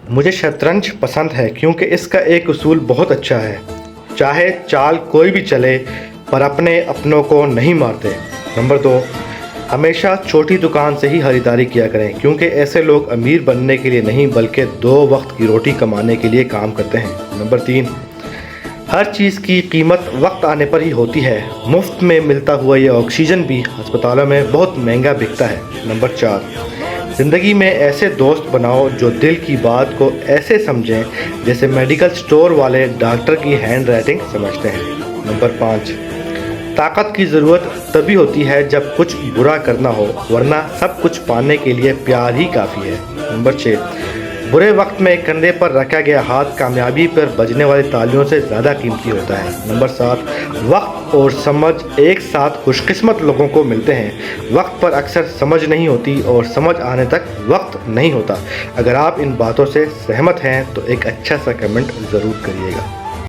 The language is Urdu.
مجھے شطرنج پسند ہے کیونکہ اس کا ایک اصول بہت اچھا ہے، چاہے چال کوئی بھی چلے پر اپنے اپنوں کو نہیں مارتے۔ نمبر 2، ہمیشہ چھوٹی دکان سے ہی خریداری کیا کریں کیونکہ ایسے لوگ امیر بننے کے لیے نہیں بلکہ 2 وقت کی روٹی کمانے کے لیے کام کرتے ہیں۔ نمبر 3، ہر چیز کی قیمت وقت آنے پر ہی ہوتی ہے، مفت میں ملتا ہوا یہ آکسیجن بھی ہسپتالوں میں بہت مہنگا بکتا ہے۔ نمبر 4، زندگی میں ایسے دوست بناؤ جو دل کی بات کو ایسے سمجھیں جیسے میڈیکل سٹور والے ڈاکٹر کی ہینڈ رائٹنگ سمجھتے ہیں۔ نمبر 5، طاقت کی ضرورت تبھی ہوتی ہے جب کچھ برا کرنا ہو، ورنہ سب کچھ پانے کے لیے پیار ہی کافی ہے۔ نمبر 6، برے وقت میں کندھے پر رکھا گیا ہاتھ کامیابی پر بجنے والی تالیوں سے زیادہ قیمتی ہوتا ہے۔ نمبر 7، وقت اور سمجھ ایک ساتھ خوش قسمت لوگوں کو ملتے ہیں۔ وقت پر اکثر سمجھ نہیں ہوتی اور سمجھ آنے تک وقت نہیں ہوتا۔ اگر آپ ان باتوں سے سہمت ہیں تو ایک اچھا سا کمنٹ ضرور کریے گا۔